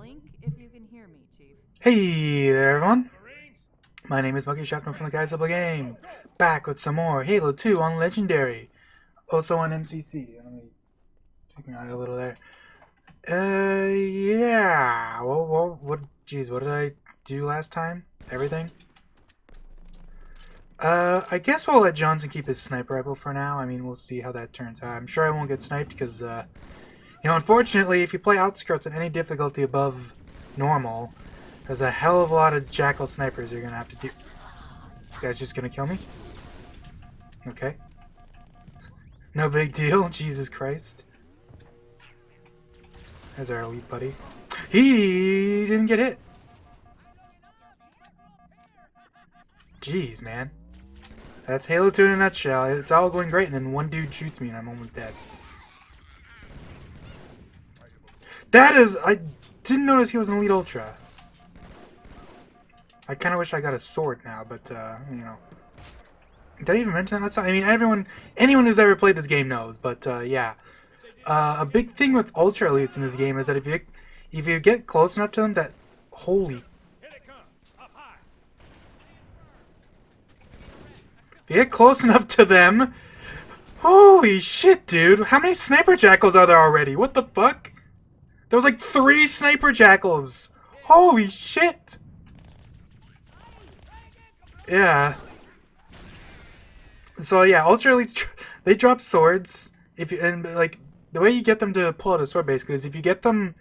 blink if you can hear me, Chief. Hey there, everyone. My name is Monkey Shopman from the Guys Double Games. Back with some more Halo 2 on Legendary. Also on MCC. Let me take me out a little there. Yeah. Jeez, what did I do last time? Everything? I guess we'll let Johnson keep his sniper rifle for now. I mean, we'll see how that turns out. I'm sure I won't get sniped because, unfortunately, if you play Outskirts at any difficulty above normal, there's a hell of a lot of Jackal snipers you're gonna have to do. This guy's just gonna kill me? Okay. No big deal, Jesus Christ. There's our elite buddy. He didn't get hit. Jeez, man. That's Halo 2 in a nutshell. It's all going great, and then one dude shoots me and I'm almost dead. That is... I didn't notice he was an Elite Ultra. I kind of wish I got a sword now, but, Did I even mention that? That's not, I mean, anyone who's ever played this game knows, but, yeah. A big thing with Ultra Elites in this game is that if you get close enough to them, that... Holy... If you get close enough to them... Holy shit, dude! How many Sniper Jackals are there already? What the fuck? There was like 3 Sniper Jackals! Holy shit! Yeah. So yeah, Ultra Elites, they drop swords. And the way you get them to pull out a sword basically is if you get them...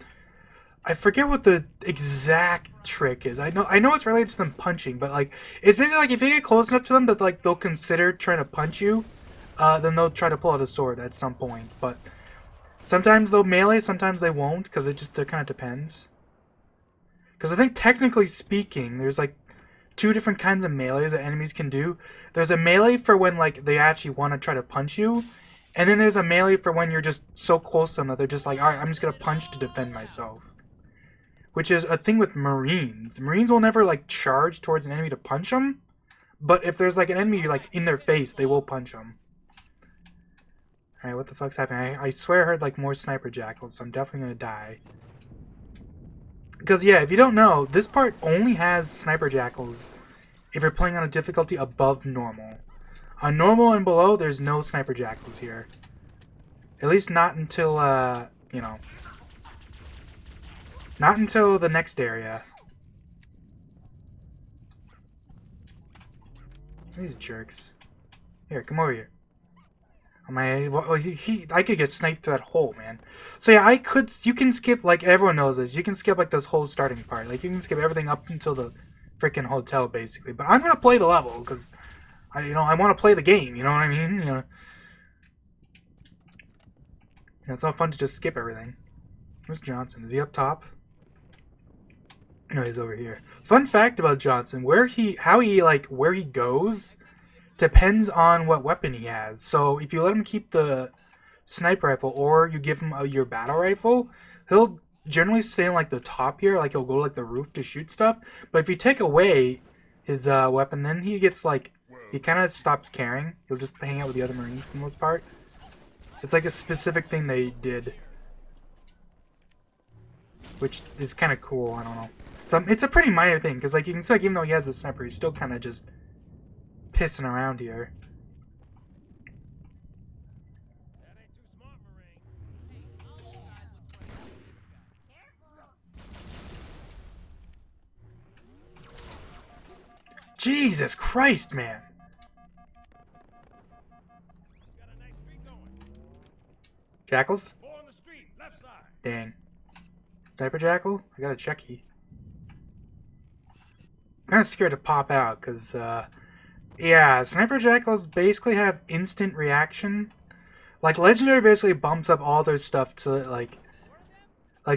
I forget what the exact trick is. I know it's related to them punching, but like it's basically like if you get close enough to them that like they'll consider trying to punch you, then they'll try to pull out a sword at some point. But sometimes they'll melee, sometimes they won't, because it kind of depends. Because I think technically speaking, there's like 2 different kinds of melees that enemies can do. There's a melee for when like they actually want to try to punch you, and then there's a melee for when you're just so close to them that they're just like, alright, I'm just gonna punch to defend myself. Which is a thing with Marines. Marines will never like charge towards an enemy to punch them, but if there's like an enemy like in their face, they will punch them. Alright, what the fuck's happening? I swear I heard like more Sniper Jackals, so I'm definitely gonna die. Because yeah, if you don't know, this part only has Sniper Jackals if you're playing on a difficulty above normal. On normal and below, there's no Sniper Jackals here. At least not until, not until the next area. These jerks. Here, come over here. I could get sniped through that hole, man. So yeah, you can skip, like everyone knows this, you can skip like this whole starting part. Like you can skip everything up until the freaking hotel, basically. But I'm gonna play the level, because, I want to play the game, you know what I mean? It's not fun to just skip everything. Where's Johnson? Is he up top? No, he's over here. Fun fact about Johnson, where he goes depends on what weapon he has. So if you let him keep the sniper rifle or you give him your battle rifle, he'll generally stay in like the top here, like he'll go to like the roof to shoot stuff. But if you take away his weapon, then he gets like, he kind of stops caring. He'll just hang out with the other Marines for the most part. It's like a specific thing they did, which is kind of cool. I don't know. It's a pretty minor thing, because like you can see, like, even though he has the sniper, he's still kind of just pissing around here. Jesus Christ, man! Jackals? Dang. Sniper Jackal? I got a checky. I'm kind of scared to pop out, because, yeah, Sniper Jackals basically have instant reaction. Like, Legendary basically bumps up all their stuff to, like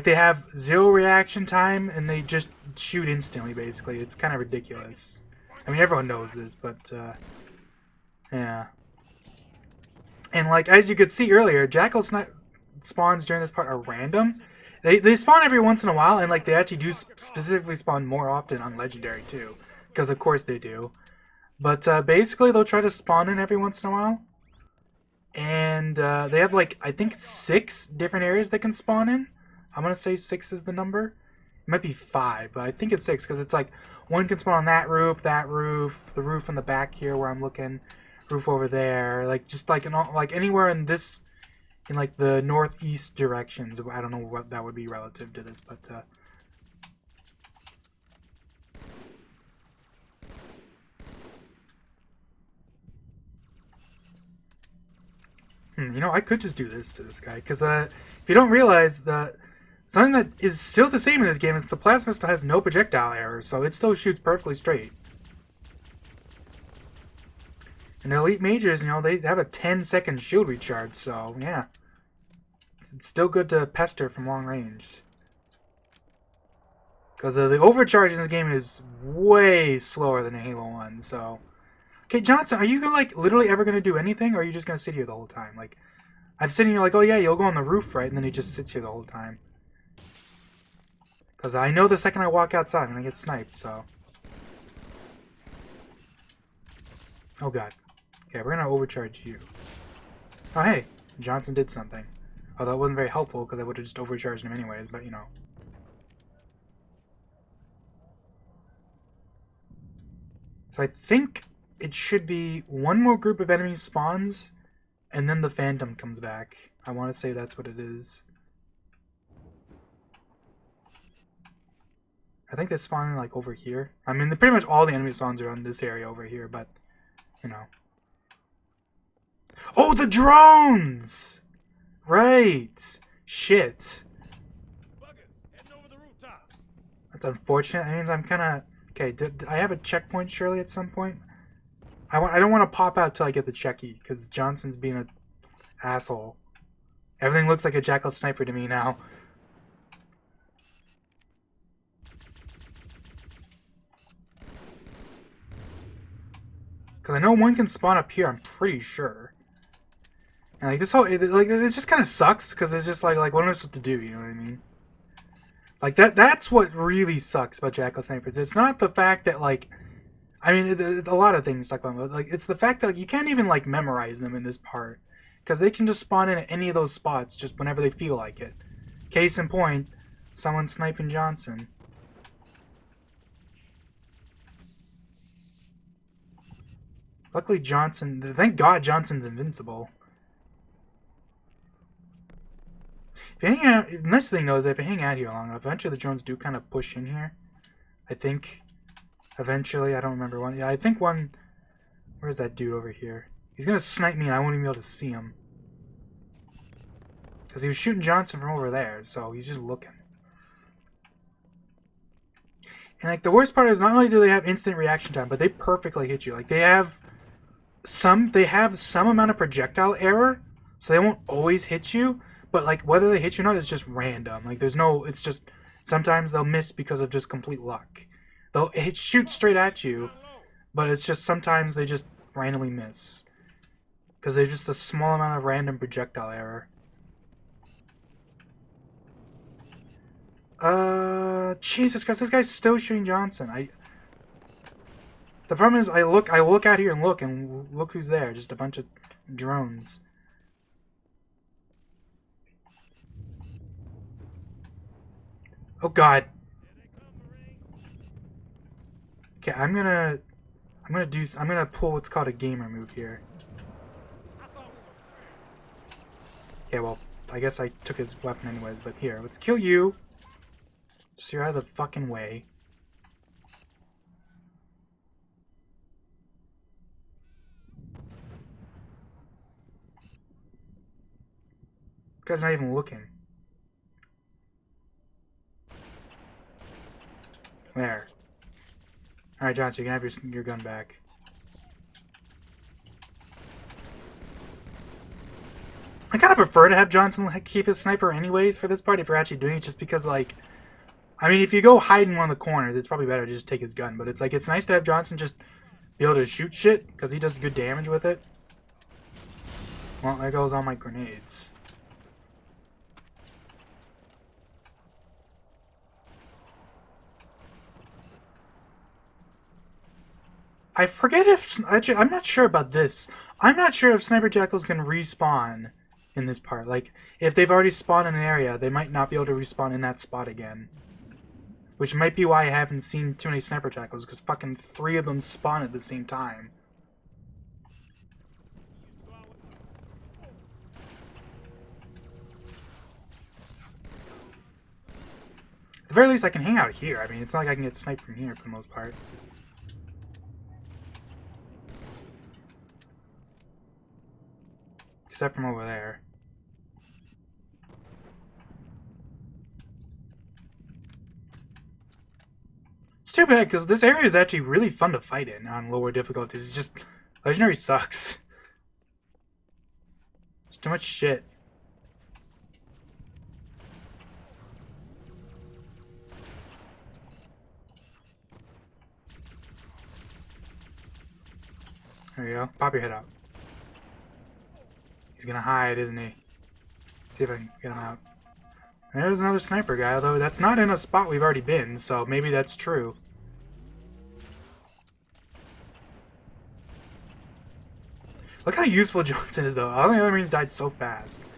they have 0 reaction time, and they just shoot instantly, basically. It's kind of ridiculous. I mean, everyone knows this, but, yeah. And, like, as you could see earlier, Jackal spawns during this part are random. They spawn every once in a while, and like they actually do specifically spawn more often on Legendary too, because of course they do. But basically they'll try to spawn in every once in a while, and they have like I think 6 different areas they can spawn in. I'm gonna say 6 is the number. might be 5, but I think it's 6 because it's like one can spawn on that roof, the roof in the back here where I'm looking, roof over there, like just like like anywhere in this, in like the northeast directions. I don't know what that would be relative to this, but you know, I could just do this to this guy because if you don't realize that something that is still the same in this game is the plasma still has no projectile error, so it still shoots perfectly straight. And elite mages, you know, they have a 10-second shield recharge, so yeah. It's still good to pester from long range. Because the overcharge in this game is way slower than in Halo 1, so... Okay, Johnson, are you like literally ever going to do anything, or are you just going to sit here the whole time? Like, I'm sitting here like, oh yeah, you'll go on the roof, right? And then he just sits here the whole time. Because I know the second I walk outside, I'm going to get sniped, so... Oh god. Okay, we're going to overcharge you. Oh hey, Johnson did something. Although it wasn't very helpful, because I would have just overcharged him anyways, but you know. So I think it should be one more group of enemies spawns, and then the Phantom comes back. I want to say that's what it is. I think they're spawning like over here. I mean, pretty much all the enemy spawns are on this area over here, but, you know. Oh, the drones! Right! Shit. That's unfortunate. That means I'm kind of... Okay, did I have a checkpoint surely at some point? I don't want to pop out till I get the checky, because Johnson's being an asshole. Everything looks like a Jackal Sniper to me now. Because I know one can spawn up here, I'm pretty sure. And like this whole, like this just kind of sucks, because it's just like what am I supposed to do, you know what I mean? Like that's what really sucks about Jackal Snipers. It's not the fact that like, I mean, a lot of things like it's the fact that like, you can't even like memorize them in this part, because they can just spawn in at any of those spots just whenever they feel like it. Case in point, someone sniping Johnson. Luckily Johnson, thank God Johnson's invincible. If you hang out, the nice thing though is if you hang out here long enough, eventually the drones do kind of push in here. I think. Eventually, I don't remember one. Yeah, I think one... Where's that dude over here? He's gonna snipe me and I won't even be able to see him. Because he was shooting Johnson from over there, so he's just looking. And like the worst part is not only do they have instant reaction time, but they perfectly hit you. Like they have some amount of projectile error, so they won't always hit you. But like whether they hit you or not is just random. Like there's no, it's just sometimes they'll miss because of just complete luck. They'll shoot straight at you, but it's just sometimes they just randomly miss because there's just a small amount of random projectile error. Jesus Christ, this guy's still shooting Johnson. The problem is I look out here and look who's there. Just a bunch of drones. Oh God. Okay, I'm gonna pull what's called a gamer move here. Okay, well, I guess I took his weapon anyways, but here, let's kill you. Just you're out of the fucking way. This guy's not even looking. There. Alright, Johnson, you can have your gun back. I kind of prefer to have Johnson keep his sniper anyways for this part if you're actually doing it, just because, like... I mean, if you go hide in one of the corners, it's probably better to just take his gun, but it's like, it's nice to have Johnson just be able to shoot shit, because he does good damage with it. Well, there goes all my grenades. I forget if... Actually, I'm not sure about this. I'm not sure if Sniper Jackals can respawn in this part. Like, if they've already spawned in an area, they might not be able to respawn in that spot again. Which might be why I haven't seen too many sniper tackles, because fucking 3 of them spawn at the same time. At the very least, I can hang out here. I mean, it's not like I can get sniped from here for the most part. Except from over there. It's too bad, because this area is actually really fun to fight in on lower difficulties. It's just... Legendary sucks. There's too much shit. There you go. Pop your head out. He's gonna hide, isn't he? See if I can get him out. There's another sniper guy, although that's not in a spot we've already been, so maybe that's true. Look how useful Johnson is, though. All the other Marines died so fast.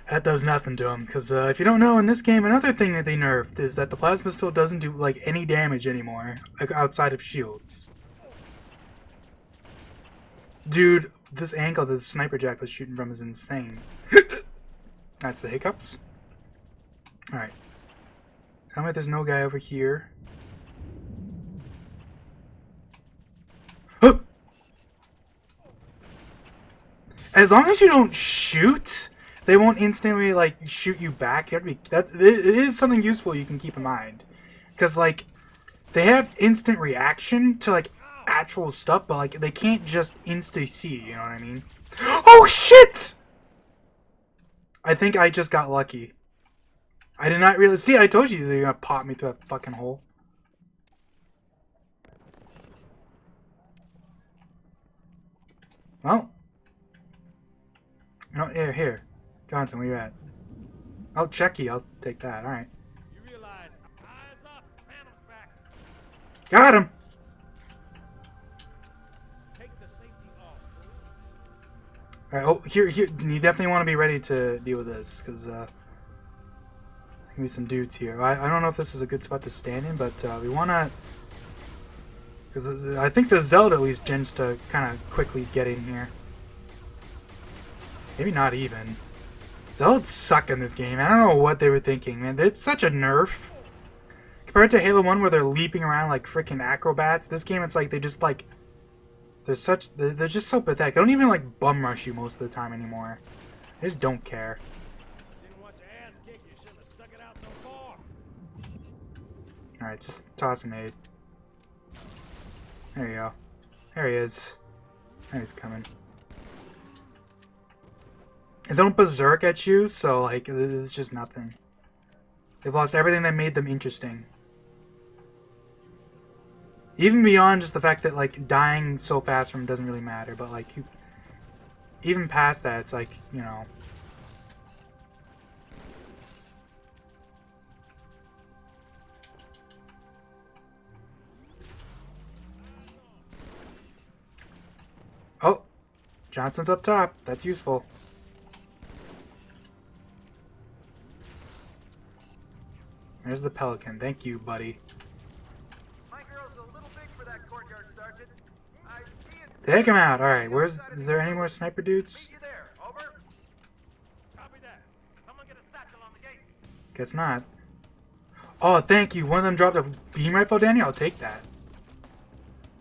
That does nothing to him, because if you don't know, in this game, another thing that they nerfed is that the plasma pistol doesn't do like any damage anymore, like outside of shields. Dude, this angle this sniper jack was shooting from is insane. That's the hiccups. Alright. Tell me there's no guy over here. As long as you don't shoot, they won't instantly like shoot you back. You have to be, it is something useful you can keep in mind, because like they have instant reaction to like actual stuff, but like they can't just insta-see. You know what I mean? Oh shit! I think I just got lucky. I did not really see. I told you they're gonna pop me through that fucking hole. Well, you know, here. Johnson, where you at? Oh, Checky, I'll take that. Alright. You realize, eyes up, Phantom's back. Got him! Take the safety off. Alright, oh, here, you definitely want to be ready to deal with this, because, there's gonna be some dudes here. I don't know if this is a good spot to stand in, but, we wanna... Because I think the Zelda at least tends to kind of quickly get in here. Maybe not even. Zealots suck in this game. I don't know what they were thinking, man. It's such a nerf. Compared to Halo 1 where they're leaping around like freaking acrobats, this game it's like they just like... They're just so pathetic. They don't even like bum rush you most of the time anymore. They just don't care. Alright, just toss a nade. There you go. There he is. There he's coming. And they don't berserk at you, so like it's just nothing. They've lost everything that made them interesting. Even beyond just the fact that like dying so fast from them doesn't really matter, but like even past that, it's like, you know. Oh, Johnson's up top. That's useful. There's the Pelican. Thank you, buddy. My girl's a little big for that courtyard, Sergeant. I see it. Take him out. All right. Is there any more sniper dudes? Meet you there. Over. Copy that. Someone get a satchel on the gate. Guess not. Oh, thank you. One of them dropped a beam rifle down here. I'll take that.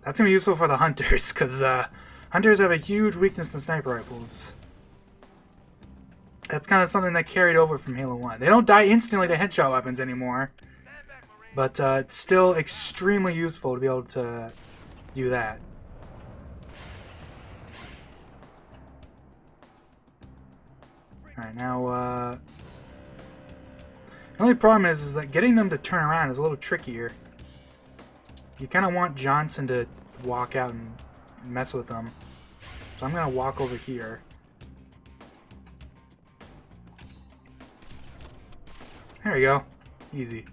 That's gonna be useful for the hunters, because hunters have a huge weakness to sniper rifles. That's kind of something that carried over from Halo 1. They don't die instantly to headshot weapons anymore, but it's still extremely useful to be able to do that. Alright, now, the only problem is that getting them to turn around is a little trickier. You kind of want Johnson to walk out and mess with them. So I'm going to walk over here. There we go. Easy.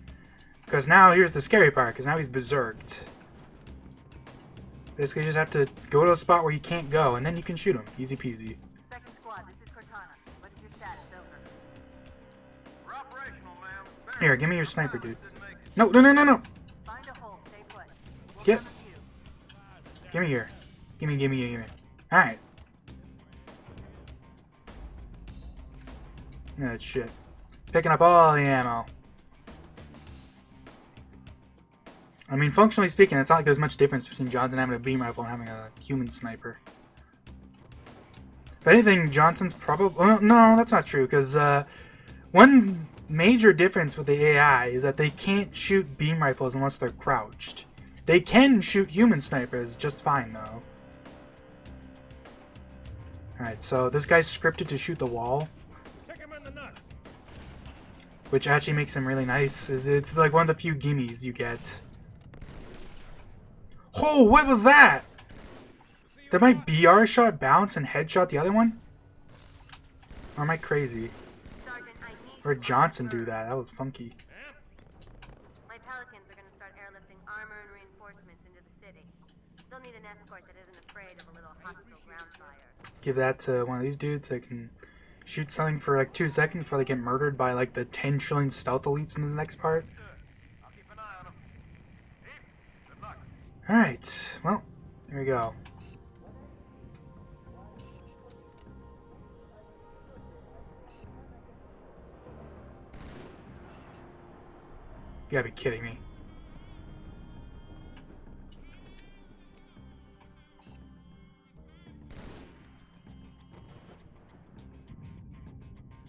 Because now, here's the scary part, because now he's berserked. Basically, you just have to go to a spot where you can't go, and then you can shoot him. Easy peasy. Second squad, this is Cortana. What is your status? Over. We're operational, ma'am. Here, give me your sniper, dude. No, no, no, no, no! Find a hole. Stay put. We'll Get. come with you. Give me here. Give me. Alright. That shit. Picking up all the ammo. I mean, functionally speaking, it's not like there's much difference between Johnson having a beam rifle and having a human sniper. If anything, Johnson's probably... Oh, no, that's not true, because one major difference with the AI is that they can't shoot beam rifles unless they're crouched. They can shoot human snipers just fine, though. Alright, so this guy's scripted to shoot the wall. Which actually makes him really nice. It's like one of the few gimmies you get. Oh, what was that? Did my BR shot bounce and headshot the other one? Or am I crazy? Or did Johnson do that? That was funky. My Pelicans are going to start airlifting armor and reinforcements into the city. They'll need an escort that isn't afraid of a little hostile ground fire. Give that to one of these dudes that can shoot something for like 2 seconds before they get murdered by like the 10 trillion stealth elites in this next part. I'll keep an eye on them. Good luck. Alright, well, here we go. You gotta be kidding me.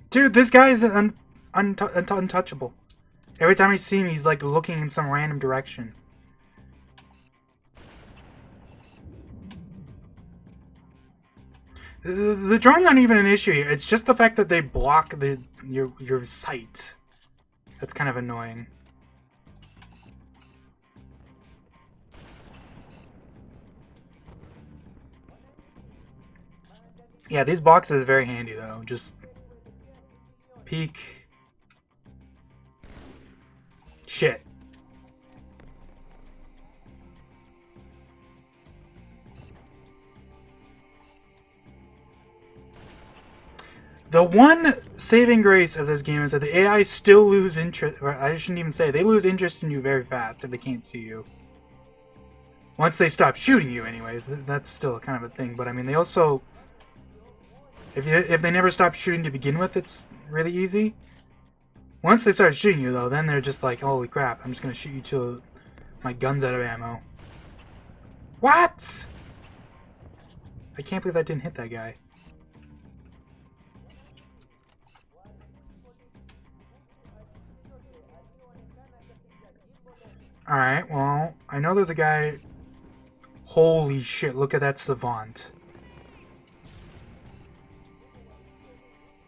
Dude, this guy is untouchable. Every time I see him, he's like looking in some random direction. The drone's not even an issue here. It's just the fact that they block your sight. That's kind of annoying. Yeah, these boxes are very handy though. Just peek. Shit. The one saving grace of this game is that the AI still lose interest. Or I shouldn't even say. They lose interest in you very fast if they can't see you. Once they stop shooting you anyways. That's still kind of a thing. But I mean, they also... If they never stop shooting to begin with, it's really easy. Once they start shooting you, though, then they're just like, holy crap, I'm just going to shoot you till my gun's out of ammo. What? I can't believe I didn't hit that guy. Alright, well, I know there's a guy... Holy shit, look at that savant.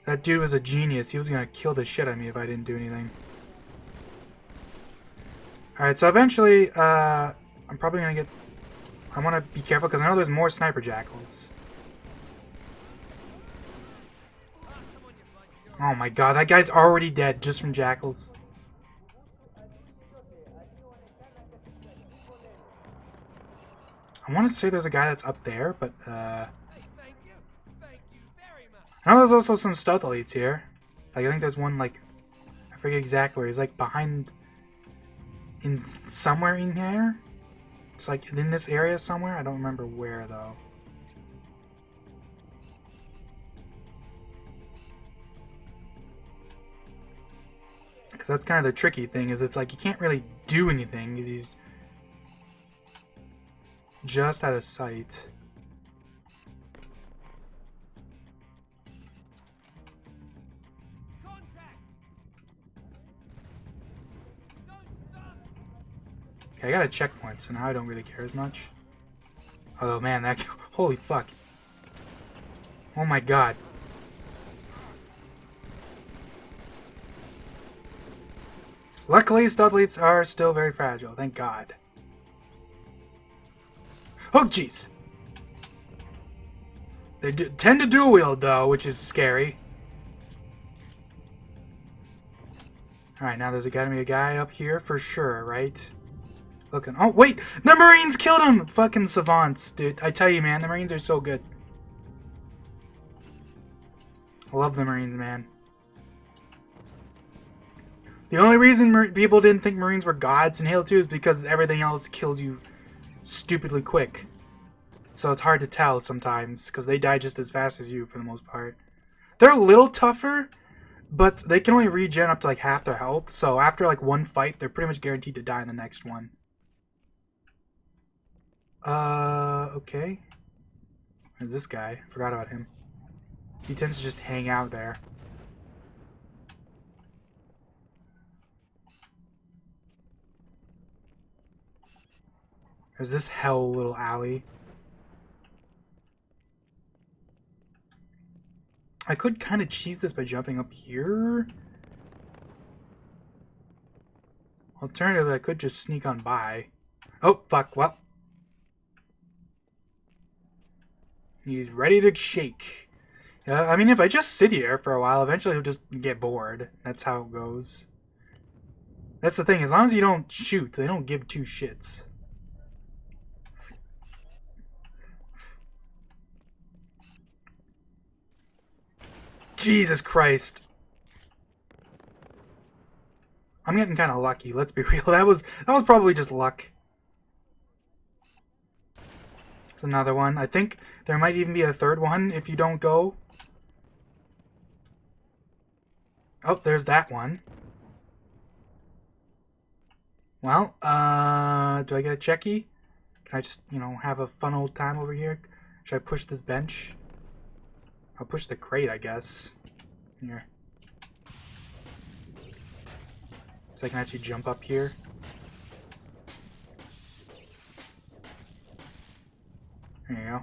That dude was a genius. He was gonna kill the shit out of me if I didn't do anything. Alright, so eventually, I'm probably gonna get... I want to be careful because I know there's more sniper jackals. Oh my god, that guy's already dead just from jackals. I want to say there's a guy that's up there, but I know there's also some stealth elites here. Like, I think there's one, like, I forget exactly where. He's, like, behind, in, somewhere in here? It's, like, in this area somewhere? I don't remember where, though. Because that's kind of the tricky thing, is it's, like, you can't really do anything, because he's just out of sight. Okay, I got a checkpoint, so now I don't really care as much. Oh man, that... Holy fuck. Oh my god. Luckily, stealth elites are still very fragile, thank god. Oh jeez! They tend to dual wield though, which is scary. Alright, now there's gotta be a guy up here for sure, right? looking. Oh, wait! The Marines killed him! Fucking savants, dude. I tell you, man, the Marines are so good. I love the Marines, man. The only reason people didn't think Marines were gods in Halo 2 is because everything else kills you stupidly quick. So it's hard to tell sometimes, because they die just as fast as you for the most part. They're a little tougher, but they can only regen up to like half their health, so after like one fight, they're pretty much guaranteed to die in the next one. Okay. There's this guy. Forgot about him. He tends to just hang out there. There's this hell little alley. I could kind of cheese this by jumping up here. Alternatively, I could just sneak on by. Oh, fuck. Well. He's ready to shake. I mean, if I just sit here for a while, eventually he'll just get bored. That's how it goes. That's the thing. As long as you don't shoot, they don't give two shits. Jesus Christ. I'm getting kind of lucky, let's be real. That was probably just luck. There's another one. I think there might even be a third one if you don't go. Oh, there's that one. Well, do I get a checky? Can I just, you know, have a fun old time over here? Should I push this bench? I'll push the crate, I guess. Here. So I can actually jump up here. There you go.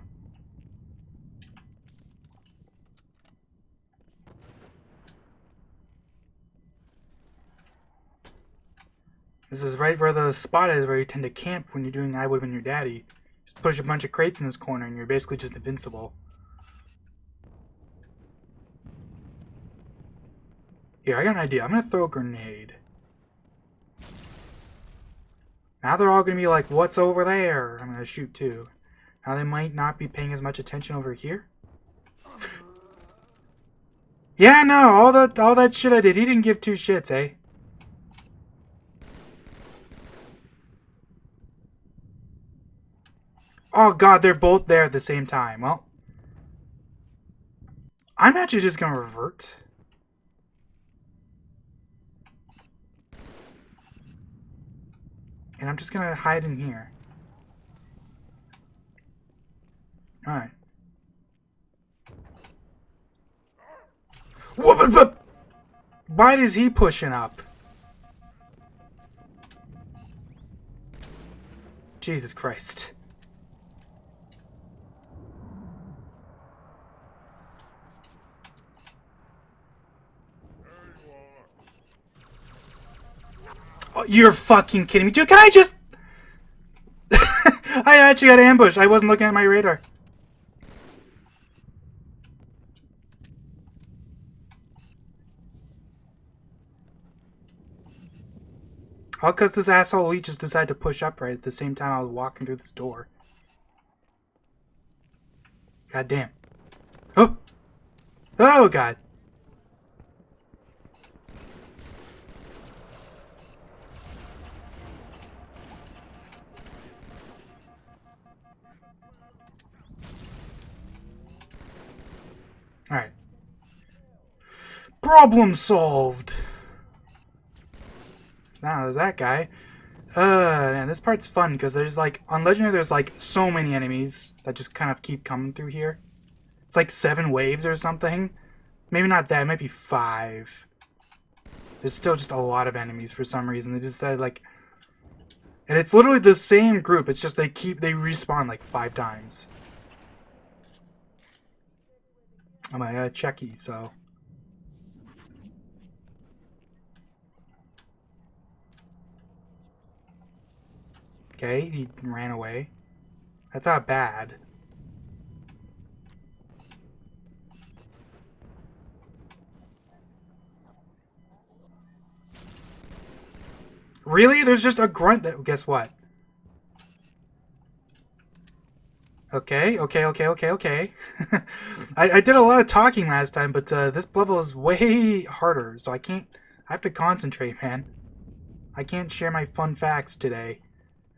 This is right where the spot is where you tend to camp when you're doing I Would Have Been Your Daddy. Just push a bunch of crates in this corner and you're basically just invincible. Here, I got an idea. I'm gonna throw a grenade. Now they're all gonna be like, what's over there? I'm gonna shoot too. Now they might not be paying as much attention over here. Yeah, no, all that shit I did, he didn't give two shits, eh? Oh god, they're both there at the same time. Well, I'm actually just gonna revert. And I'm just gonna hide in here. Alright. Why is he pushing up? Jesus Christ. Oh, you're fucking kidding me. Dude, can I just... I actually got ambushed. I wasn't looking at my radar. All because this asshole elite just decided to push up right at the same time I was walking through this door. God damn. Oh! Oh, God. Alright. Problem solved! Now there's that guy. Man, this part's fun because there's like, on Legendary there's like so many enemies that just kind of keep coming through here. It's like 7 waves or something. Maybe not that, it might be 5. There's still just a lot of enemies for some reason. They just decided like... And it's literally the same group, it's just they respawn like 5 times. Oh my god, checky, so... Okay, he ran away. That's not bad. Really? There's just a grunt that... Guess what? Okay. I did a lot of talking last time, but this level is way harder, so I have to concentrate, man. I can't share my fun facts today.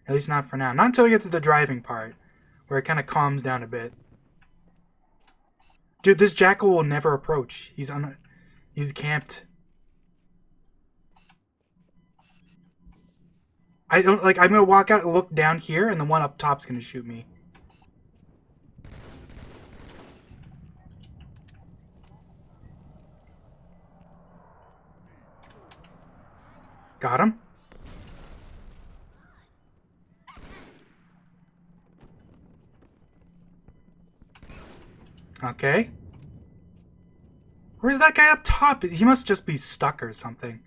At least not for now. Not until we get to the driving part, where it kind of calms down a bit. Dude, this jackal will never approach. He's camped. I'm gonna walk out and look down here, and the one up top's gonna shoot me. Got him. Okay. Where's that guy up top? He must just be stuck or something.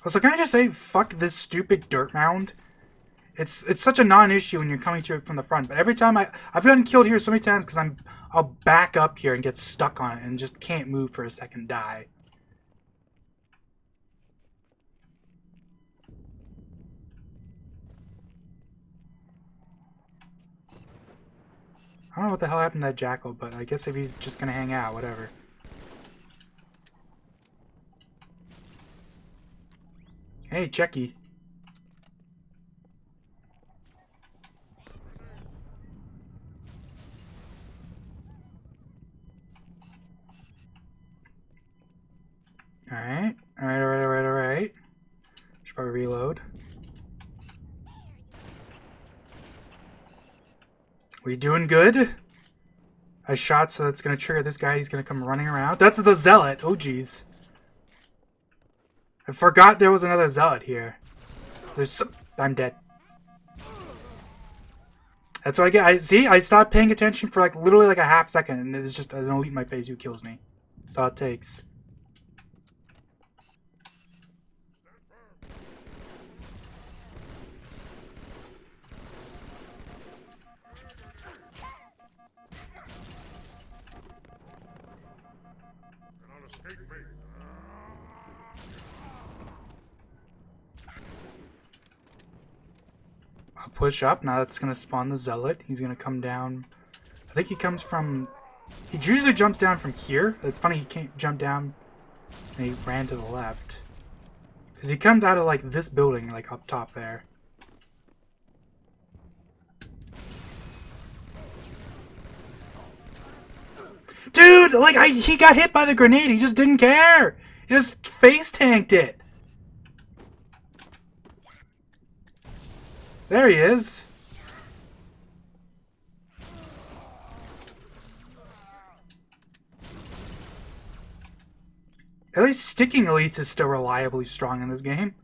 Also, can I just say, fuck this stupid dirt mound? It's such a non-issue when you're coming to it from the front, but every time I've gotten killed here so many times because I'll back up here and get stuck on it and just can't move for a second, die. I don't know what the hell happened to that jackal, but I guess if he's just gonna hang out, whatever. Hey, Checky. Alright. Should probably reload. We doing good? I shot, so that's gonna trigger this guy. He's gonna come running around. That's the zealot. Oh, jeez. I forgot there was another zealot here. I'm dead. That's what I get. I stopped paying attention for literally a half second, and it's just an elite in my face who kills me. That's all it takes. I'll push up. Now that's going to spawn the zealot. He's going to come down. I think he comes from... He usually jumps down from here. It's funny he can't jump down. And he ran to the left. Because he comes out of this building, up top there. Dude, he got hit by the grenade. He just didn't care. He just face tanked it. There he is. At least sticking elites is still reliably strong in this game.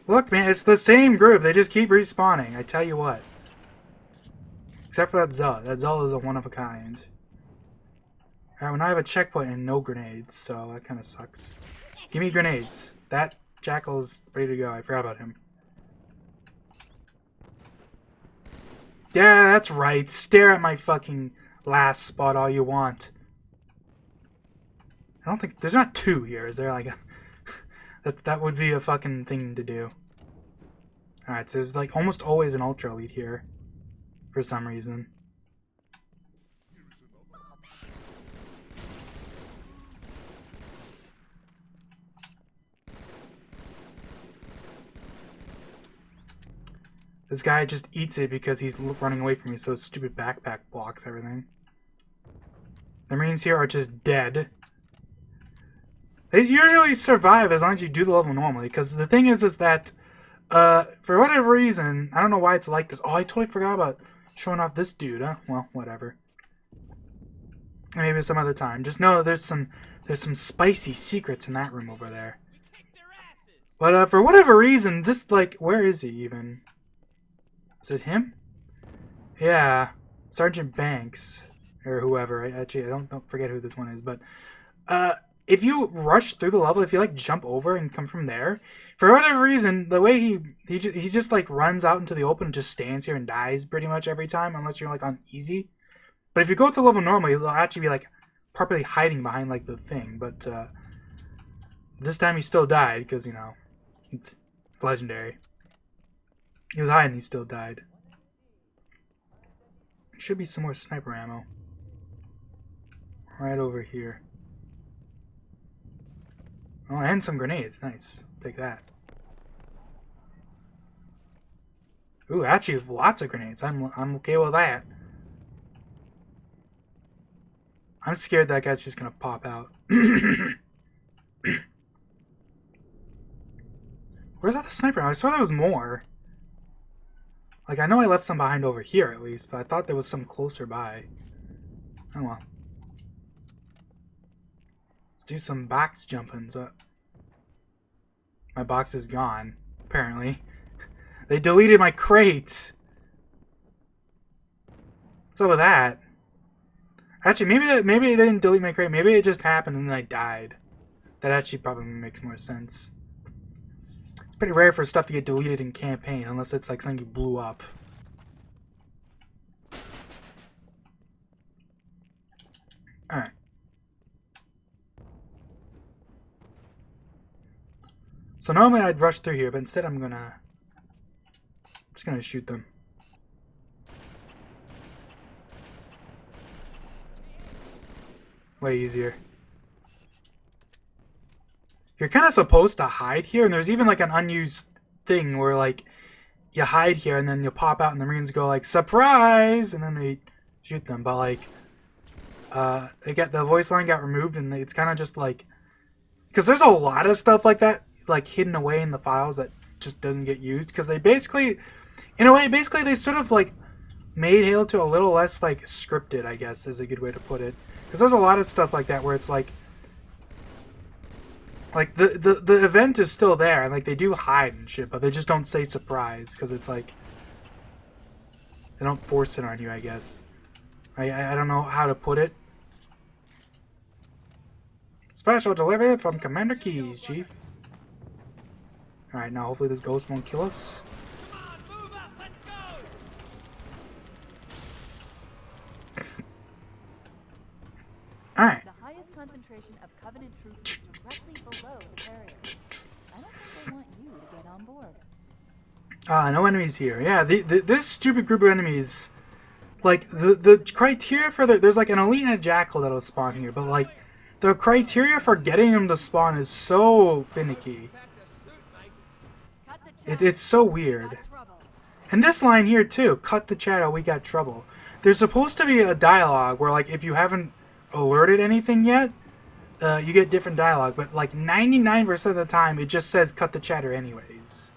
Look, man, it's the same group. They just keep respawning. I tell you what. Except for that zealot. That zealot is a one-of-a-kind. Alright, well now I have a checkpoint and no grenades, so that kind of sucks. Give me grenades. That jackal is ready to go. I forgot about him. Yeah, that's right. Stare at my fucking last spot all you want. I don't think... There's not two here. Is there a... that would be a fucking thing to do. Alright, so there's almost always an ultra elite here. For some reason. This guy just eats it because he's running away from me, so his stupid backpack blocks everything. The Marines here are just dead. They usually survive as long as you do the level normally, because the thing is that, for whatever reason, I don't know why it's like this. Oh, I totally forgot about showing off this dude, huh? Well, whatever. And maybe some other time. Just know there's some spicy secrets in that room over there. But, for whatever reason, this, where is he even? Is it him? Yeah, Sergeant Banks or whoever. I don't forget who this one is. But if you rush through the level, if you jump over and come from there, for whatever reason, the way he just runs out into the open and just stands here and dies pretty much every time, unless you're on easy. But if you go through the level normally, it'll actually be properly hiding behind like the thing, but this time he still died because, you know, it's legendary. He was hiding, he still died. Should be some more sniper ammo. Right over here. Oh, and some grenades. Nice. Take that. Ooh, actually, lots of grenades. I'm okay with that. I'm scared that guy's just gonna pop out. Where's that the sniper? I saw there was more. Like, I know I left some behind over here at least, but I thought there was some closer by. Oh well. Let's do some box jumping. So my box is gone, apparently. They deleted my crate. What's up with that? Actually, maybe they didn't delete my crate. Maybe it just happened and then I died. That actually probably makes more sense. It's pretty rare for stuff to get deleted in campaign, unless it's like something you blew up. Alright. So normally I'd rush through here, but instead I'm just gonna shoot them. Way easier. You're kind of supposed to hide here, and there's even like an unused thing where like you hide here and then you pop out and the Marines go like surprise, and then they shoot them. But like the voice line got removed, and it's kind of just like, because there's a lot of stuff like that like hidden away in the files that just doesn't get used, because they basically, in a way, they sort of like made Halo 2 a little less like scripted, I guess is a good way to put it. Because there's a lot of stuff like that where it's like the event is still there, and like they do hide and shit, but they just don't say surprise, because it's like they don't force it on you, I guess. I don't know how to put it. Special delivery from Commander Keys, Chief. Alright, now hopefully this ghost won't kill us. Alright. The highest concentration of Covenant troops directly below the barrier. I don't think they want you to get on board. No enemies here. Yeah, this stupid group of enemies, like, the criteria for there's like an elite and a jackal that'll spawn here, but like, the criteria for getting them to spawn is so finicky. It's so weird. And this line here too, cut the chat or we got trouble. There's supposed to be a dialogue where like if you haven't alerted anything yet, you get different dialogue, but like 99% of the time it just says cut the chatter anyways.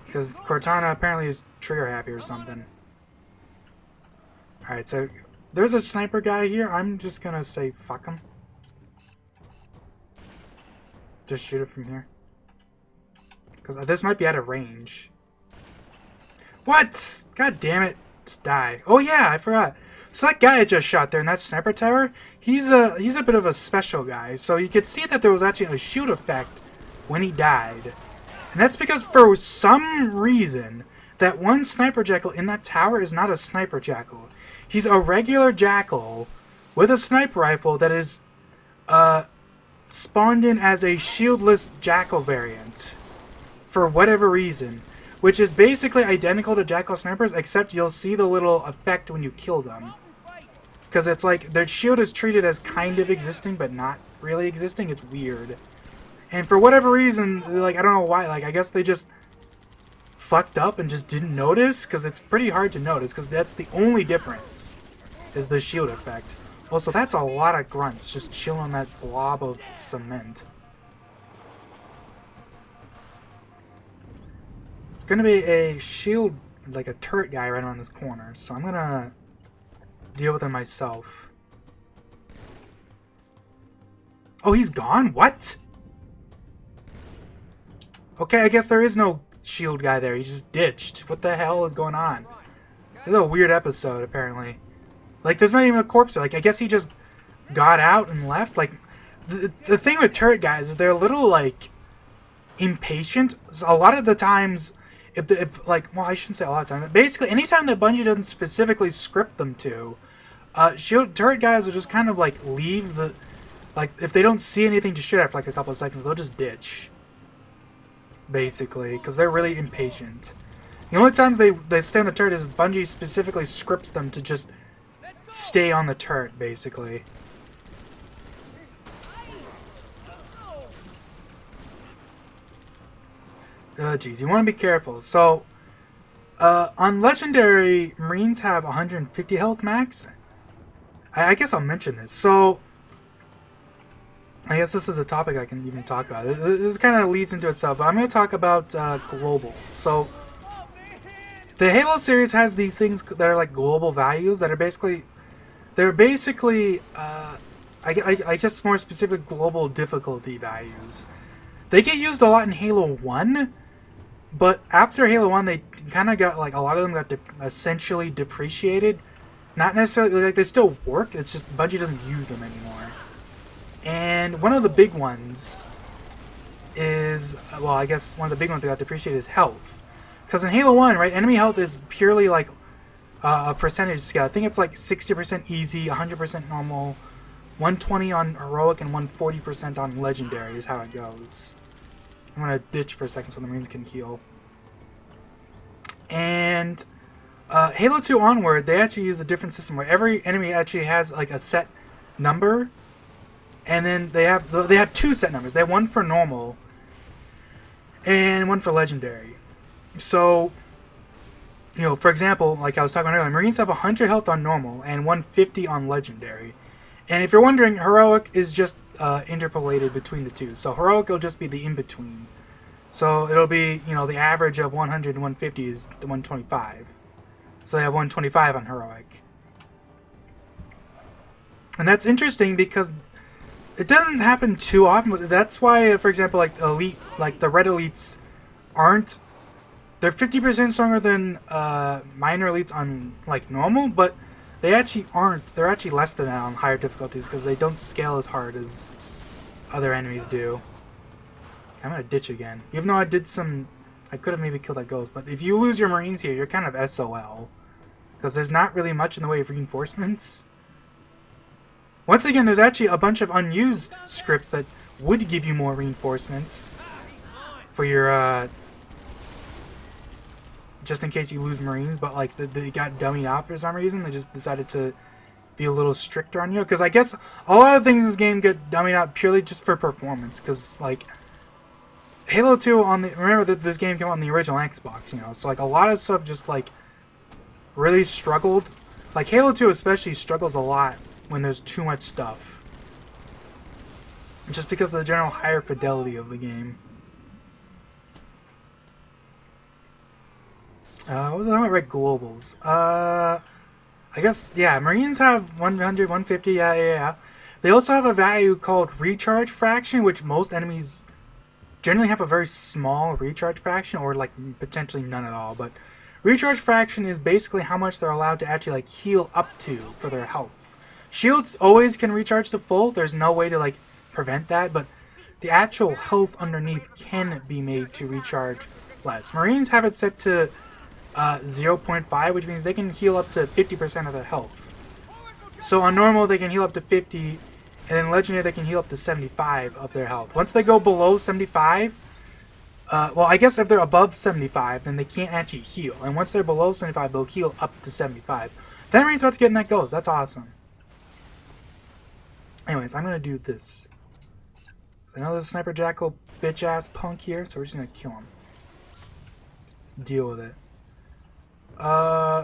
Because Cortana apparently is trigger happy or something. Alright, so there's a sniper guy here. I'm just gonna say fuck him. Just shoot it from here. Because this might be out of range. What? God damn it. Just die. Oh yeah, I forgot. So that guy I just shot there in that sniper tower, he's a bit of a special guy. So you could see that there was actually a shoot effect when he died. And that's because for some reason, that one sniper jackal in that tower is not a sniper jackal. He's a regular jackal with a sniper rifle that is spawned in as a shieldless jackal variant. For whatever reason. Which is basically identical to jackal snipers, except you'll see the little effect when you kill them. Because it's like, their shield is treated as kind of existing, but not really existing. It's weird. And for whatever reason, like, I don't know why, like, I guess they just fucked up and just didn't notice, because it's pretty hard to notice, because that's the only difference, is the shield effect. Also, that's a lot of grunts, just chilling on that blob of cement. It's gonna be a shield, like a turret guy right around this corner, so I'm gonna deal with him myself. Oh, he's gone? What? Okay, I guess there is no shield guy there. He just ditched. What the hell is going on? This is a weird episode, apparently. Like, there's not even a corpse there. Like, I guess he just got out and left. Like, the thing with turret guys is they're a little, like, impatient. So a lot of the times, if like, well, I shouldn't say a lot of times. Basically, anytime that Bungie doesn't specifically script them to, shield turret guys will just kind of like leave the, like if they don't see anything to shoot at for like a couple of seconds, they'll just ditch. Basically, because they're really impatient. The only times they stay on the turret is Bungie specifically scripts them to just stay on the turret, basically. Geez, you want to be careful. So, on Legendary, Marines have 150 health max. I guess I'll mention this. So, I guess this is a topic I can even talk about. This kind of leads into itself, but I'm going to talk about global. So, the Halo series has these things that are like global values that are basically, I guess more specific global difficulty values. They get used a lot in Halo 1, but after Halo 1, they kind of got, like, a lot of them got essentially depreciated. Not necessarily, like, they still work, it's just Bungie doesn't use them anymore. And one of the big ones is, well, I guess one of the big ones that got depreciated is health. Because in Halo 1, right, enemy health is purely, like, a percentage scale. I think it's, like, 60% easy, 100% normal, 120 on heroic, and 140% on legendary is how it goes. I'm going to ditch for a second so the Marines can heal. And Halo 2 onward, they actually use a different system where every enemy actually has like a set number, and then they have two set numbers. They have one for normal and one for legendary. So, you know, for example, like I was talking about earlier, Marines have 100 health on normal and 150 on legendary. And if you're wondering, heroic is just interpolated between the two. So heroic will just be the in-between. So it'll be, you know, the average of 100 and 150 is the 125. So they have 125 on heroic. And that's interesting because it doesn't happen too often, but that's why, for example, like elite, like the red elites aren't, they're 50% stronger than minor elites on like normal, but they actually aren't. They're actually less than that on higher difficulties because they don't scale as hard as other enemies do. I'm gonna ditch again. Even though I did some, I could have maybe killed that ghost, but if you lose your Marines here, you're kind of SOL. Because there's not really much in the way of reinforcements. Once again, there's actually a bunch of unused scripts that would give you more reinforcements for your, just in case you lose Marines, but like they got dummied out for some reason. They just decided to be a little stricter on you. Because I guess a lot of things in this game get dummied out purely just for performance. Because like Halo 2 on the, remember that this game came out on the original Xbox, you know, so like a lot of stuff just like really struggled. Like Halo 2 especially struggles a lot when there's too much stuff. Just because of the general higher fidelity of the game. What was I talking about? Right, globals. I guess, yeah, Marines have 100, 150, yeah. They also have a value called recharge fraction, which most enemies generally have a very small recharge fraction, or like potentially none at all, but recharge fraction is basically how much they're allowed to actually like heal up to for their health. Shields always can recharge to full, there's no way to like prevent that, but the actual health underneath can be made to recharge less. Marines have it set to 0.5, which means they can heal up to 50% of their health. So on normal they can heal up to 50, and then legendary they can heal up to 75 of their health. Once they go below 75, well, I guess if they're above 75, then they can't actually heal. And once they're below 75, they'll heal up to 75. That Marine's about to get in that ghost. That's awesome. Anyways, I'm going to do this. So I know there's a Sniper Jackal bitch-ass punk here, so we're just going to kill him. Just deal with it.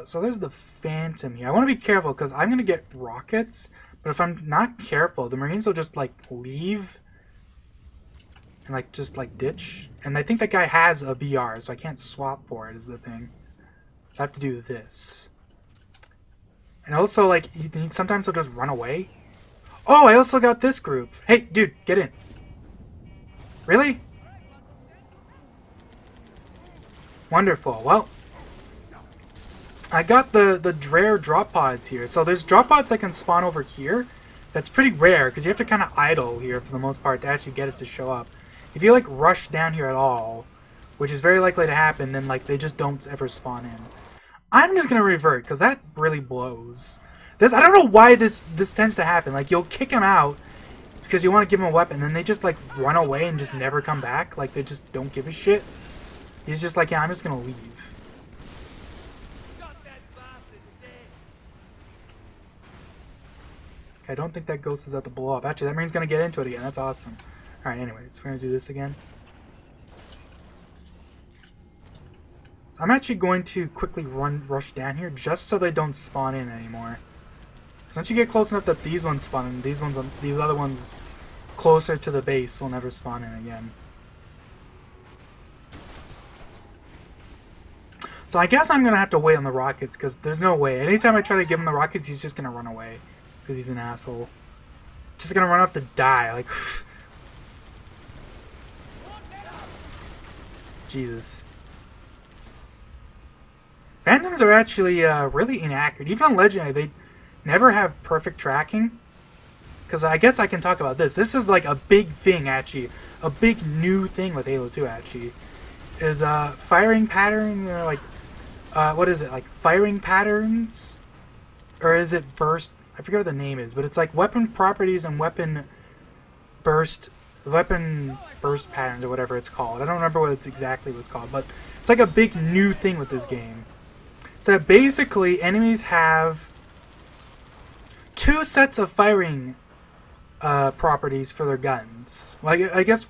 So there's the Phantom here. I want to be careful, because I'm going to get rockets, but if I'm not careful, the Marines will just, like, leave and, like, just, like, ditch. And I think that guy has a BR, so I can't swap for it, is the thing. So I have to do this. And also, like, sometimes he'll just run away. Oh, I also got this group. Hey, dude, get in. Really? Wonderful. Well, I got the rare drop pods here. So there's drop pods that can spawn over here. That's pretty rare, because you have to kind of idle here for the most part to actually get it to show up. If you, like, rush down here at all, which is very likely to happen, then, like, they just don't ever spawn in. I'm just going to revert, because that really blows. This I don't know why this tends to happen. Like you'll kick them out because you want to give them a weapon, and then they just like run away and just never come back. Like they just don't give a shit. He's just like, yeah, I'm just gonna leave. Okay, I don't think that ghost is about to blow up. Actually, that marine's gonna get into it again. That's awesome. All right, anyways, we're gonna do this again. So I'm actually going to quickly rush down here just so they don't spawn in anymore. Because once you get close enough that these ones spawn in, these other ones closer to the base will never spawn in again. So I guess I'm gonna have to wait on the rockets because there's no way. Anytime I try to give him the rockets, he's just gonna run away because he's an asshole. Just gonna run up to die. Like, Jesus. Phantoms are actually really inaccurate. Even on Legendary, they never have perfect tracking. Because I guess I can talk about this. This is like a big thing, actually. A big new thing with Halo 2, actually. Is firing pattern, or like, what is it? Like firing patterns? Or is it burst? I forget what the name is, but it's like weapon properties and weapon burst patterns, or whatever it's called. I don't remember what it's called, but it's like a big new thing with this game. So basically, enemies have 2 sets of firing properties for their guns. Well, I guess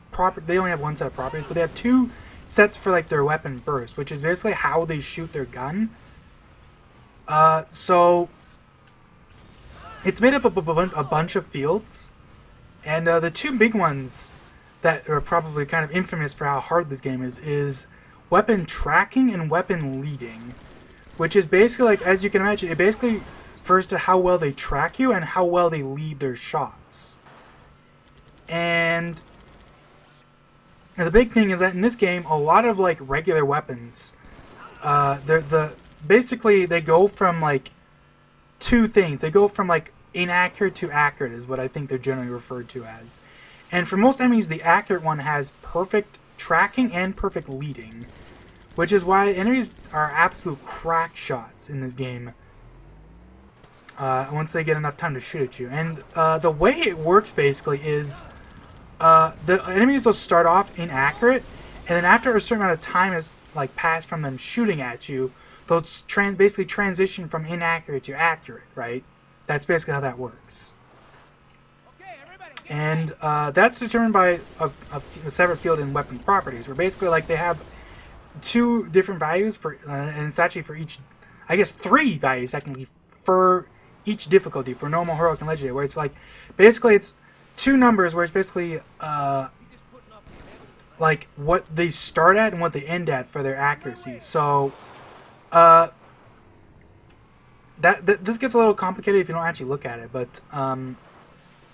they only have 1 set of properties, but they have 2 sets for like their weapon burst, which is basically how they shoot their gun. So it's made up of a bunch of fields, and the 2 big ones that are probably kind of infamous for how hard this game is weapon tracking and weapon leading. Which is basically, like, as you can imagine, it basically refers to how well they track you and how well they lead their shots. And the big thing is that in this game, a lot of, like, regular weapons, basically, they go from, like, 2 things. They go from, like, inaccurate to accurate is what I think they're generally referred to as. And for most enemies, the accurate one has perfect tracking and perfect leading. Which is why enemies are absolute crack shots in this game once they get enough time to shoot at you. And the way it works basically is the enemies will start off inaccurate, and then after a certain amount of time has like passed from them shooting at you, they'll basically transition from inaccurate to accurate, right? That's basically how that works. And that's determined by a separate field in weapon properties, where basically like they have 2 different values for, and it's actually for each, I guess 3 values technically for each difficulty, for normal, heroic, and legendary, where it's like, basically it's 2 numbers where it's basically, like what they start at and what they end at for their accuracy. So, this gets a little complicated if you don't actually look at it, but,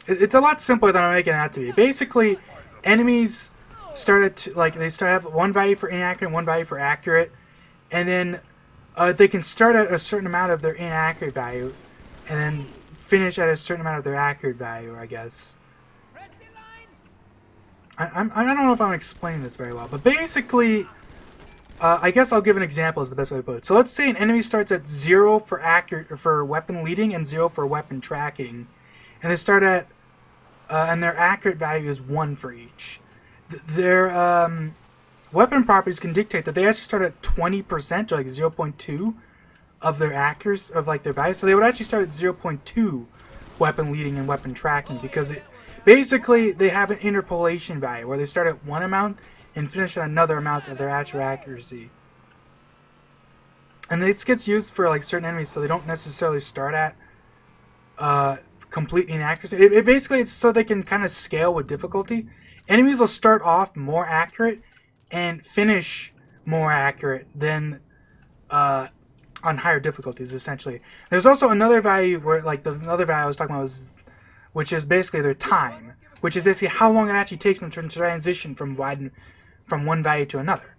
it's a lot simpler than I'm making it out to be. Basically, enemies they have 1 value for inaccurate, 1 value for accurate, and then they can start at a certain amount of their inaccurate value, and then finish at a certain amount of their accurate value, I guess. I don't know if I'm explaining this very well, but basically, I guess I'll give an example is the best way to put it. So let's say an enemy starts at 0 for weapon leading and 0 for weapon tracking, and they start at and their accurate value is 1 for each. Their weapon properties can dictate that they actually start at 20%, or like 0.2 of their accuracy, of like their value. So they would actually start at 0.2 weapon leading and weapon tracking, because basically they have an interpolation value where they start at 1 amount and finish at another amount of their actual accuracy. And this gets used for like certain enemies, so they don't necessarily start at complete inaccuracy. It basically, it's so they can kind of scale with difficulty. Enemies will start off more accurate and finish more accurate than on higher difficulties, essentially. There's also another value where, like, the other value I was talking about was, which is basically their time, which is basically how long it actually takes them to transition from one value to another.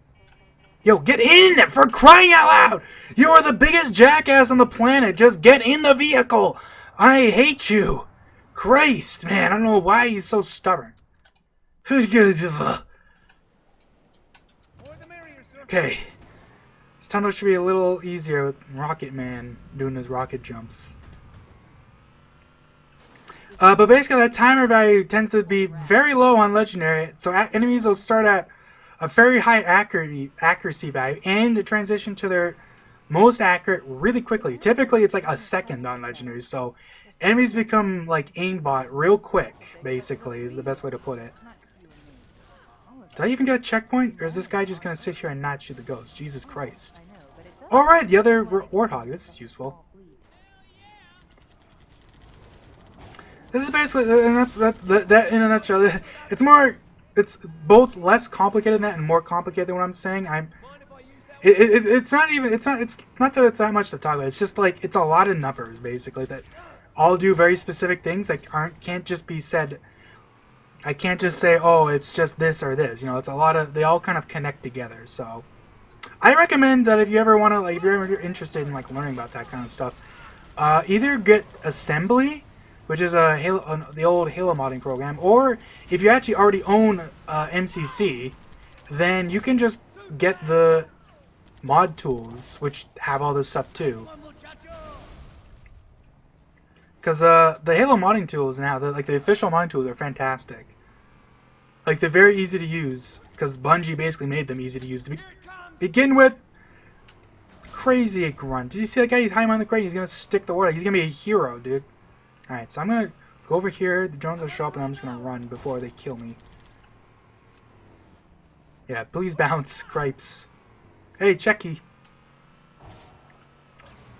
Yo, get in! For crying out loud! You are the biggest jackass on the planet! Just get in the vehicle! I hate you! Christ, man, I don't know why he's so stubborn. Okay. This tunnel should be a little easier with Rocket Man doing his rocket jumps. But basically, that timer value tends to be very low on legendary, so enemies will start at a very high accuracy value and transition to their most accurate really quickly. Typically, it's like a second on legendary, so enemies become like aimbot real quick. Basically, is the best way to put it. Did I even get a checkpoint, or is this guy just gonna sit here and not shoot the ghost? Jesus Christ! All right, the other warthog. This is useful. This is basically, and that's that in a nutshell. It's both less complicated than that and more complicated than what I'm saying. It's not that it's that much to talk about. It's just like it's a lot of numbers basically that all do very specific things that can't just be said. I can't just say, oh, it's just this or this. You know, it's a lot of, they all kind of connect together. So I recommend that if you ever want to, like, if you're ever interested in like learning about that kind of stuff, either get Assembly, which is the old Halo modding program, or if you actually already own MCC, then you can just get the mod tools, which have all this stuff too. Because the Halo modding tools now, the official modding tools are fantastic. Like, they're very easy to use, because Bungie basically made them easy to use to begin with. Crazy grunt. Did you see that guy? He's hiding behind the crate. He's going to stick the water. He's going to be a hero, dude. Alright, so I'm going to go over here. The drones will show up, and I'm just going to run before they kill me. Yeah, please bounce, cripes. Hey, Checky.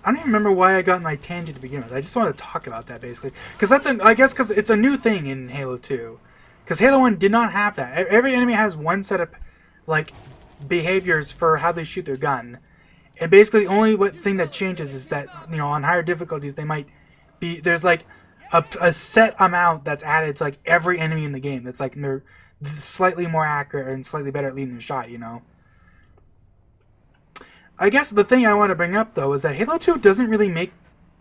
I don't even remember why I got my tangent to begin with. I just wanted to talk about that, basically. Because I guess because it's a new thing in Halo 2. Because Halo 1 did not have that. Every enemy has one set of, like, behaviors for how they shoot their gun. And basically the only thing that changes is that, you know, on higher difficulties, they might be, there's, like, a set amount that's added to, like, every enemy in the game. That's, like, they're slightly more accurate and slightly better at leading the shot, you know? I guess the thing I want to bring up, though, is that Halo 2 doesn't really make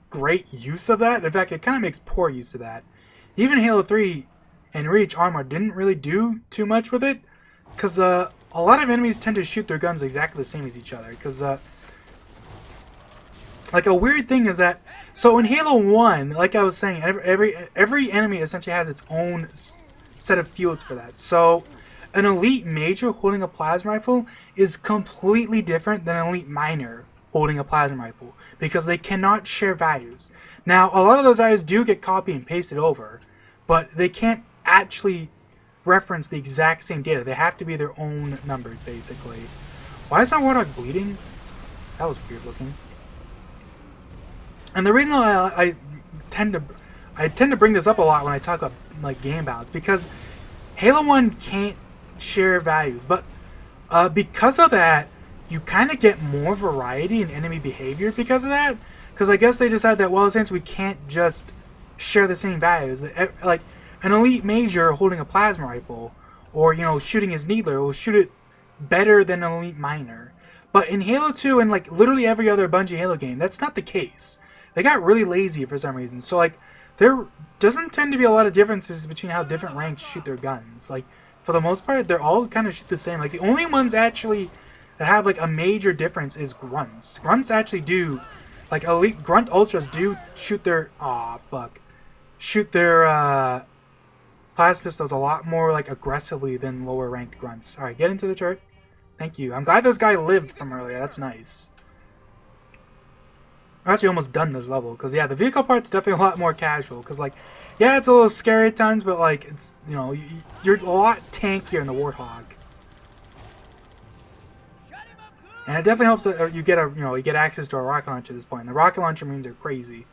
great use of that. In fact, it kind of makes poor use of that. Even Halo 3 and Reach Armor didn't really do too much with it, because a lot of enemies tend to shoot their guns exactly the same as each other. Because, like, a weird thing is that, so in Halo 1, like I was saying, every enemy essentially has its own set of fields for that. So an elite major holding a plasma rifle is completely different than an elite minor holding a plasma rifle, because they cannot share values. Now, a lot of those values do get copied and pasted over, but they can't actually reference the exact same data. They have to be their own numbers, basically. Why is my warthog bleeding? That was weird looking. And the reason I tend to bring this up a lot when I talk about, like, game balance, because Halo 1 can't share values, but because of that, you kind of get more variety in enemy behavior because of that. Because I guess they decided that, well, since we can't just share the same values, like an elite major holding a plasma rifle, or, you know, shooting his needler, will shoot it better than an elite minor. But in Halo 2 and, like, literally every other Bungie Halo game, that's not the case. They got really lazy for some reason. So, like, there doesn't tend to be a lot of differences between how different ranks shoot their guns. Like, for the most part, they're all kind of shoot the same. Like, the only ones actually that have, like, a major difference is grunts. Grunts actually do, like, elite grunt ultras do shoot their, shoot their plasma pistols a lot more, like, aggressively than lower ranked grunts. All right, get into the turret. Thank you. I'm glad this guy lived from earlier. That's nice. I'm actually almost done this level, because, yeah, the vehicle part's definitely a lot more casual, because, like, yeah, it's a little scary at times, but, like, it's, you know, you're a lot tankier in the Warthog. And it definitely helps that you get access to a rocket launcher at this point. And the rocket launcher marines are crazy.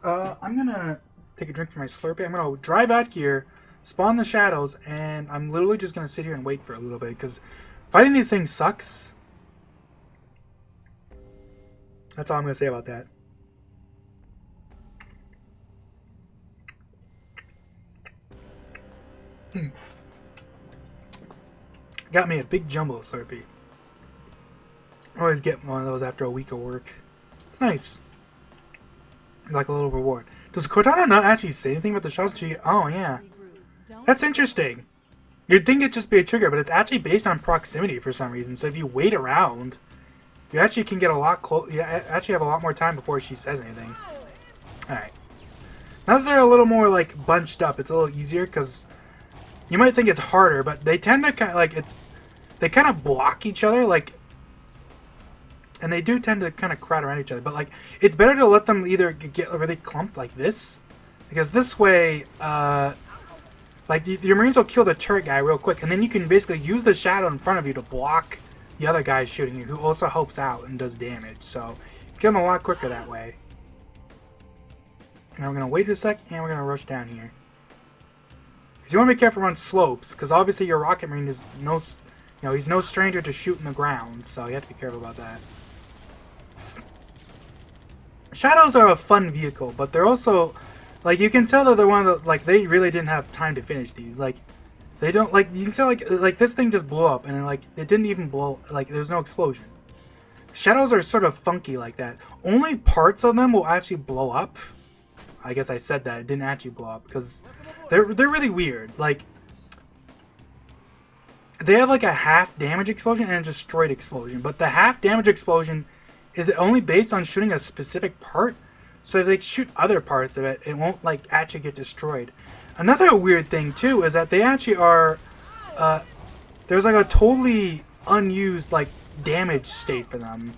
I'm gonna take a drink from my Slurpee. I'm gonna drive out here, spawn the shadows, and I'm literally just gonna sit here and wait for a little bit, because fighting these things sucks. That's all I'm gonna say about that. Got me a big jumbo Slurpee. I always get one of those after a week of work. It's nice. Like a little reward. Does Cortana not actually say anything about the shots? Oh, yeah. That's interesting. You'd think it'd just be a trigger, but it's actually based on proximity for some reason. So if you wait around, you actually can get a lot close. You actually have a lot more time before she says anything. Alright. Now that they're a little more like bunched up, it's a little easier because you might think it's harder, but they tend to kind of like they kind of block each other, like, and they do tend to kind of crowd around each other. But like, it's better to let them either get really clumped like this, because this way, like your Marines will kill the turret guy real quick, and then you can basically use the shadow in front of you to block the other guy shooting you, who also helps out and does damage. So you kill them a lot quicker that way. Now we're gonna wait a sec, and we're gonna rush down here. Because you want to be careful on slopes, because obviously your rocket marine is he's no stranger to shooting the ground, so you have to be careful about that. Shadows are a fun vehicle, but they're also, like, you can tell that they're one of the, like, they really didn't have time to finish these. Like, they don't, like, you can see, like this thing just blew up, and like, it didn't even blow, like, there's no explosion. Shadows are sort of funky like that. Only parts of them will actually blow up. I guess I said that, it didn't actually blow up, because they're really weird. Like, they have like a half damage explosion and a destroyed explosion, but the half damage explosion is only based on shooting a specific part. So if they shoot other parts of it, it won't like actually get destroyed. Another weird thing too is that they actually are there's like a totally unused like damage state for them.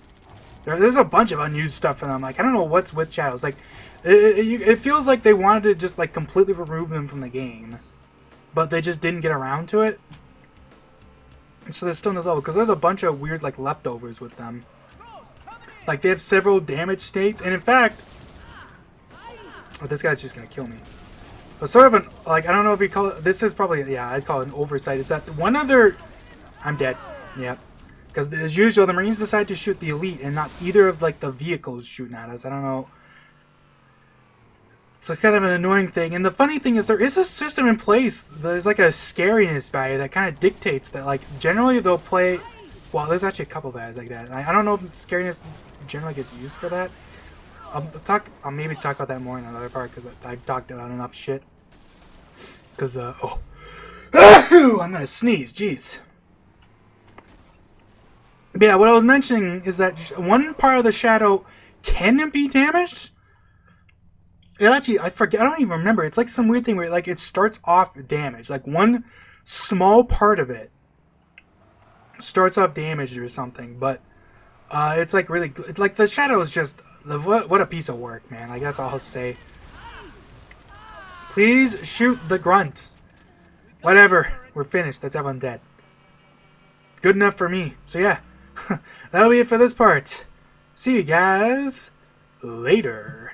There's a bunch of unused stuff for them. Like, I don't know what's with shadows. Like, it feels like they wanted to just like completely remove them from the game, but they just didn't get around to it. And so they're still in this level because there's a bunch of weird like leftovers with them. Like, they have several damage states, and in fact, oh, this guy's just gonna kill me. But sort of an, like, I don't know if you call it, this is probably, yeah, I'd call it an oversight, is that one other, I'm dead, yep. Because as usual, the Marines decide to shoot the elite and not either of like the vehicles shooting at us. I don't know. It's kind of an annoying thing. And the funny thing is there is a system in place. There's like a scariness value that kind of dictates that, like, generally they'll play, well, there's actually a couple guys like that. I don't know if scariness generally gets used for that. I'll maybe talk about that more in another part because I've talked about enough shit. Because, oh. I'm gonna sneeze, jeez. But yeah, what I was mentioning is that one part of the shadow can be damaged. It actually, I forget, I don't even remember. It's like some weird thing where like it starts off damaged. Like one small part of it starts off damaged or something. But it's like really good. Like the shadow is just, what a piece of work, man. Like that's all I'll say. Please shoot the grunt. Whatever, we're finished. That's everyone dead. Good enough for me. So yeah, that'll be it for this part. See you guys later.